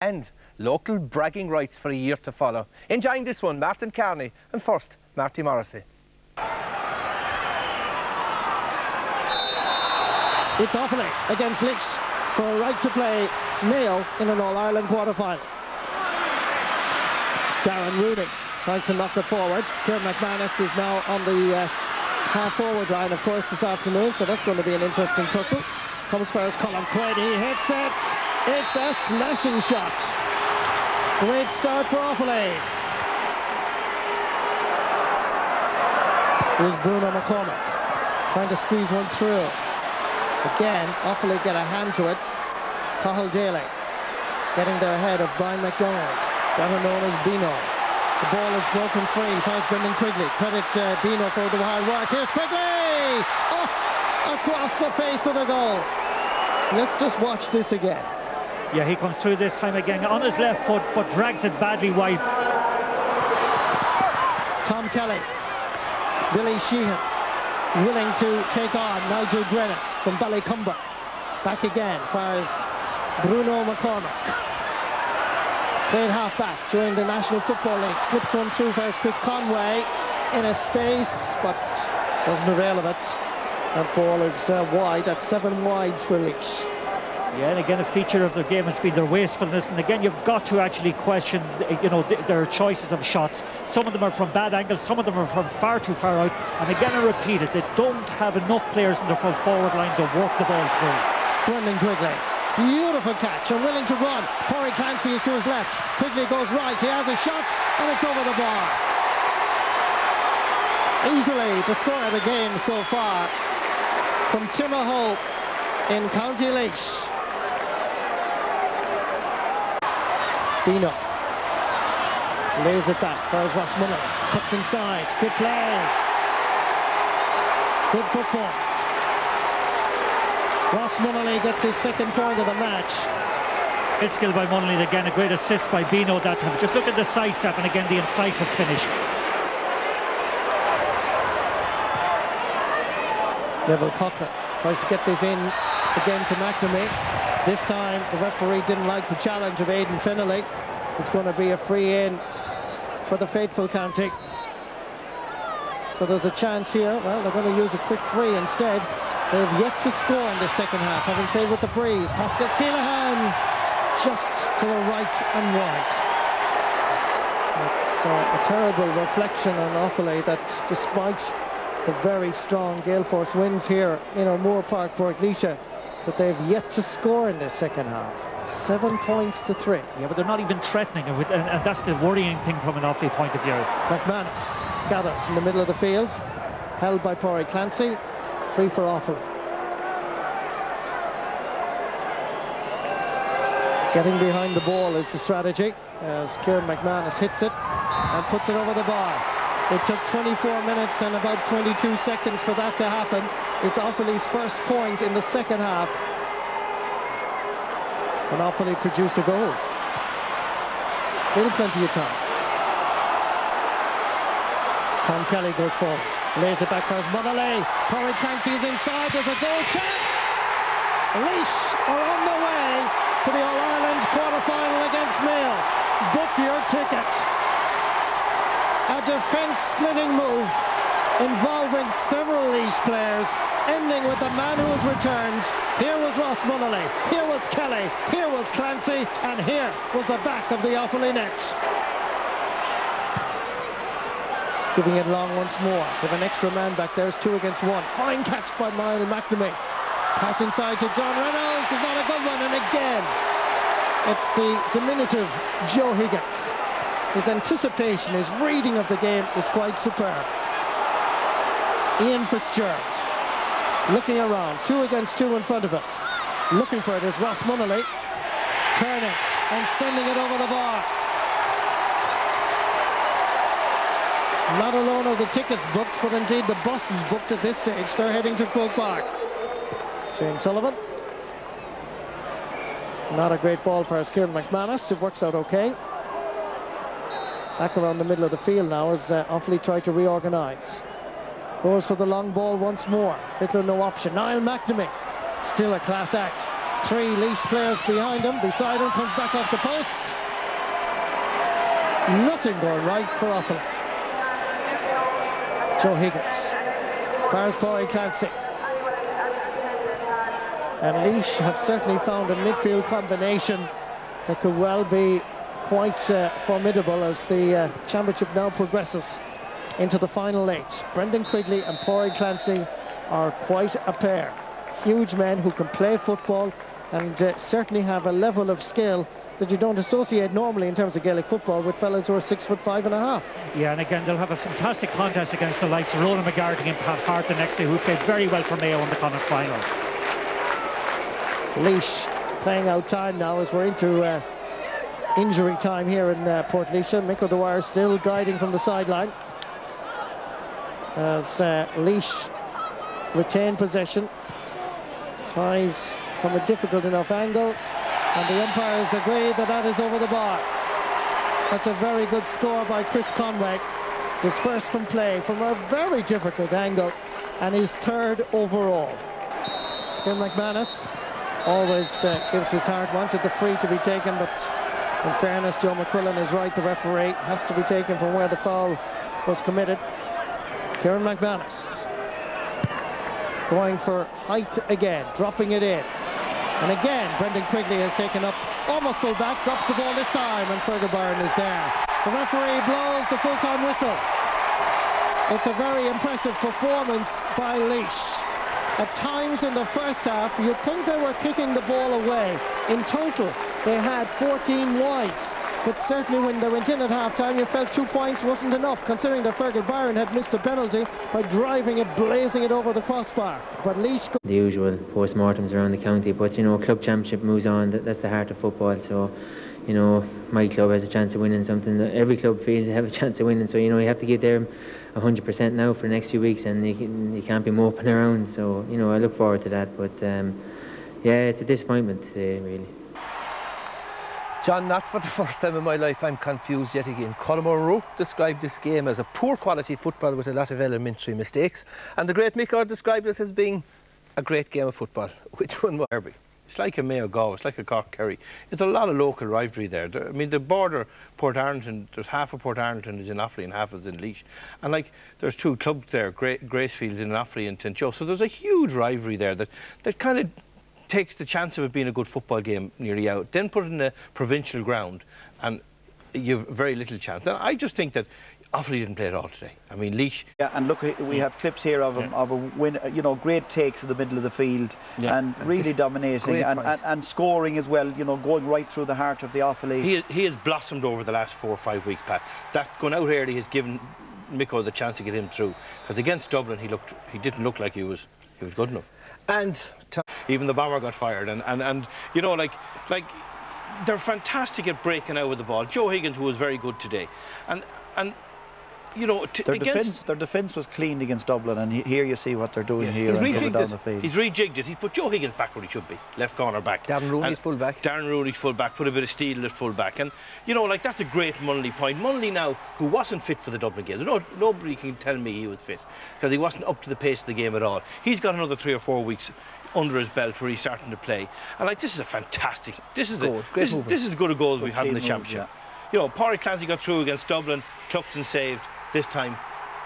and local bragging rights for a year to follow. Enjoying this one, Martin Carney, and first, Marty Morrissey. It's Offaly against Laois for a right to play Mayo in an All-Ireland quarter-final. Darren Rooney tries to knock it forward. Kieran McManus is now on the half-forward line, of course, this afternoon, so that's going to be an interesting tussle. Comes first, Colin Quaid, he hits it. It's a smashing shot. Great start for Offaly. Here's Bruno McCormack trying to squeeze one through. Again, Offaly get a hand to it. Cathal Daly getting their head of Brian McDonald, better known as Beano. The ball is broken free. First Brendan Quigley. Credit Beano for the hard work. Here's Quigley! Oh, across the face of the goal. Let's just watch this again. Yeah, he comes through this time again on his left foot, but drags it badly wide. Tom Kelly, Billy Sheehan, willing to take on Nigel Brennan from Ballycumber. Back again, far as Bruno McCormack. Played half-back during the National Football League. Slips one through first, Chris Conway in a space, but doesn't avail of it. That ball is wide. That's 7 wides for Laois. Yeah, and again, a feature of the game has been their wastefulness. And again, you've got to actually question, you know, their choices of shots. Some of them are from bad angles, some of them are from far too far out. And again, I repeat it, they don't have enough players in their full forward line to work the ball through. Brendan Quigley, beautiful catch, and willing to run. Porry Clancy is to his left. Quigley goes right. He has a shot, and it's over the bar. Easily the score of the game so far from Timahoe in County Laois. Beano lays it back. There's Ross Mullen. Cuts inside. Good play. Good football. Ross Mullen gets his second point of the match. Good skill by Mullen. Again, a great assist by Beano that time. Just look at the sidestep and again the incisive finish. Neville Coughlin tries to get this in again to McNamee. This time the referee didn't like the challenge of Aidan Finnelly. It's going to be a free in for the faithful county. So there's a chance here. Well, they're going to use a quick free instead. They've yet to score in the second half, having played with the breeze. Pascal Keelan just to the right and wide. It's a terrible reflection on Offaly that despite the very strong gale force winds here in O'Moore Park, Portlaoise, but they've yet to score in the second half. 7 points to 3. Yeah, but they're not even threatening it, and that's the worrying thing from an Offaly point of view. McManus gathers in the middle of the field, held by Porry Clancy, free for Offaly. Getting behind the ball is the strategy, as Kieran McManus hits it and puts it over the bar. It took 24 minutes and about 22 seconds for that to happen. It's Offaly's first point in the second half. And Offaly produce a goal. Still plenty of time. Tom Kelly goes forward. Lays it back for his Monolay. Porry Clancy is inside. There's a goal chance. Laois are on the way to the All-Ireland quarter-final against Mayo. Book your ticket. A defence-splitting move involving several Laois players, ending with the man who was returned. Here was Ross Munnelly, here was Kelly, here was Clancy, and here was the back of the Offaly net. Giving it long once more. They have an extra man back there. It's 2 against 1. Fine catch by Niall McNamee. Pass inside to John Reynolds is not a good one, and again, it's the diminutive Joe Higgins. His anticipation, his reading of the game is quite superb. Ian Fitzgerald looking around, 2 against 2 in front of him. Looking for it is Ross Munnelly, turning and sending it over the bar. Not alone are the tickets booked, but indeed the bus is booked at this stage. They're heading to Croke Park. Shane Sullivan. Not a great ball for Kieran McManus. It works out okay. Back around the middle of the field now as Offaly try to reorganise. Goes for the long ball once more. Little or no option. Niall McNamee, still a class act. Three Laois players behind him, beside him, comes back off the post. Nothing going right for Offaly. Joe Higgins. Fires Pádraig Clancy. And Laois have certainly found a midfield combination that could well be quite formidable as the championship now progresses into the final 8. Brendan Quigley and Pádraig Clancy are quite a pair. Huge men who can play football and certainly have a level of skill that you don't associate normally in terms of Gaelic football with fellas who are 6'5½". Yeah, and again, they'll have a fantastic contest against the likes of Ronan McGarty and Pat Hart the next day, who played very well for Mayo in the Connacht final. Laois playing out time now as we're into injury time here in Port Laois. Mick O'Dwyer still guiding from the sideline as Laois retain possession, tries from a difficult enough angle, and the umpires agree that that is over the bar. That's a very good score by Chris Conway, dispersed from play from a very difficult angle, and his third overall. Kim McManus always gives his heart, wanted the free to be taken, but in fairness, Joe McQuillan is right, the referee has to be taken from where the foul was committed. Kieran McManus going for height again, dropping it in. And again, Brendan Quigley has taken up almost full back, drops the ball this time, and Fergal Byrne is there. The referee blows the full-time whistle. It's a very impressive performance by Laois. At times in the first half, you'd think they were kicking the ball away. In total, they had 14 wides. But certainly when they went in at half-time, you felt 2 points wasn't enough, considering that Fergal Byrne had missed a penalty by driving it, blazing it over the crossbar. But Laois... The usual post-mortems around the county, but, you know, club championship moves on. That's the heart of football, so, you know, my club has a chance of winning something that every club feels they have a chance of winning, so, you know, you have to give them 100% now for the next few weeks, and you can't be moping around, so, you know, I look forward to that, but yeah, it's a disappointment, really. John, not for the first time in my life I'm confused yet again. Colm O'Rourke described this game as a poor quality football with a lot of elementary mistakes, and the great Mick described it as being a great game of football. Which one was? Derby. It's like a Mayo Galway, it's like a Cork Kerry. There's a lot of local rivalry there. I mean, the border, Port Arlington, there's half of Port Arlington is in Offaly and half is in Laois. And like, there's two clubs there, Gracefield in Offaly and St Joe. So there's a huge rivalry there that kind of takes the chance of it being a good football game nearly out. Then put it in a provincial ground and you've very little chance. And I just think that Offaly didn't play at all today. I mean, Laois... Yeah, and look, we have clips here of a win, you know, great takes in the middle of the field, and really dominating and scoring as well, you know, going right through the heart of the Offaly. He has blossomed over the last 4 or 5 weeks, Pat. That going out early has given Micko the chance to get him through. Because against Dublin, he didn't look like he was good enough. And even the bomber got fired, and you know, like they're fantastic at breaking out with the ball. Joe Higgins, who was very good today, and you know, their defence was clean against Dublin, and here you see what they're doing here and coming down the field. He's rejigged it. He's put Joe Higgins back where he should be, left corner back. Darren Rooney at full back. Darren Rooney full back, put a bit of steel at full back, and you know, like, that's a great Munnelly point. Munnelly now, who wasn't fit for the Dublin game. Nobody can tell me he was fit, because he wasn't up to the pace of the game at all. He's got another 3 or 4 weeks under his belt where he's starting to play, and like, this is a fantastic. This is as good a goal as we've had in the championship. You know, Pádraig Clancy got through against Dublin, Cluxton saved. This time,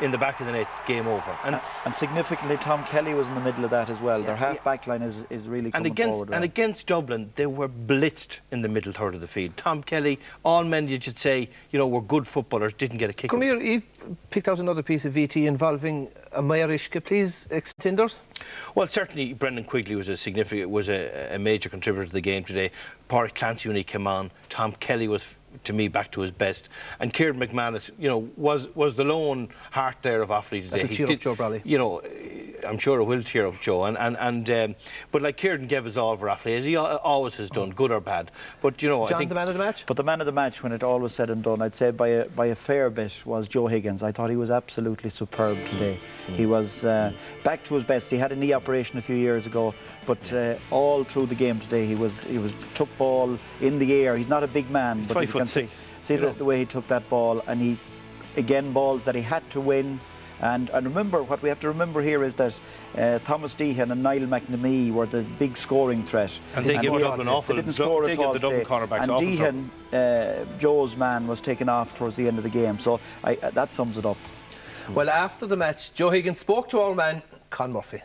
in the back of the net, game over. And significantly, Tom Kelly was in the middle of that as well. Their half-back line is really coming forward. And against Dublin, they were blitzed in the middle third of the field. Tom Kelly, all men you should say, you know, were good footballers, didn't get a kick. Come here, Eve picked out another piece of VT involving a Mayerishka, please, ex-Tinders. Well, certainly Brendan Quigley was a major contributor to the game today. Pádraig Clancy, when he came on, Tom Kelly was, to me, back to his best, and Kieran McManus, you know, was the lone heart there of Offaly today. That cheer up Joe Bradley. You know, I'm sure it will cheer up Joe, but like, Kieran gave us all for Offaly, as he always has done, good or bad. But you know, John, I think the man of the match. But the man of the match, when it all was said and done, I'd say by a fair bit, was Joe Higgins. I thought he was absolutely superb today. He was back to his best. He had a knee operation a few years ago, but all through the game today, he took ball in the air. He's not a big man, but 5'6". See the way he took that ball, and he, again, balls that he had to win, And remember, what we have to remember here is that Thomas Deehan and Niall McNamee were the big scoring threat. And they gave Dublin awful. They didn't score at all the Dublin cornerbacks and awful Deehan, Joe's man, was taken off towards the end of the game. So that sums it up. Well, after the match, Joe Higgins spoke to our man, Con Murphy.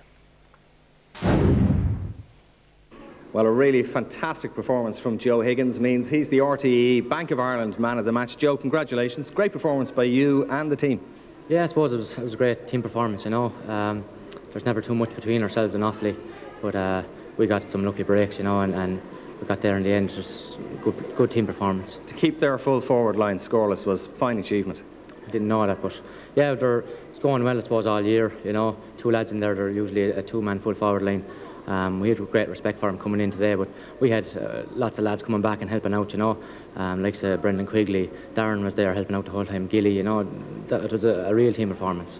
Well, a really fantastic performance from Joe Higgins means he's the RTE Bank of Ireland man of the match. Joe, congratulations. Great performance by you and the team. Yeah, I suppose it was a great team performance, you know. There's never too much between ourselves and Offaly, but we got some lucky breaks, you know, and we got there in the end. Just good team performance. To keep their full forward line scoreless was a fine achievement. I didn't know that, but yeah, it's going well, I suppose, all year, you know. Two lads in there, they're usually a two-man full forward line. We had great respect for him coming in today, but we had lots of lads coming back and helping out, you know, like Brendan Quigley. Darren was there helping out the whole time, Gilly, you know. It was a real team performance.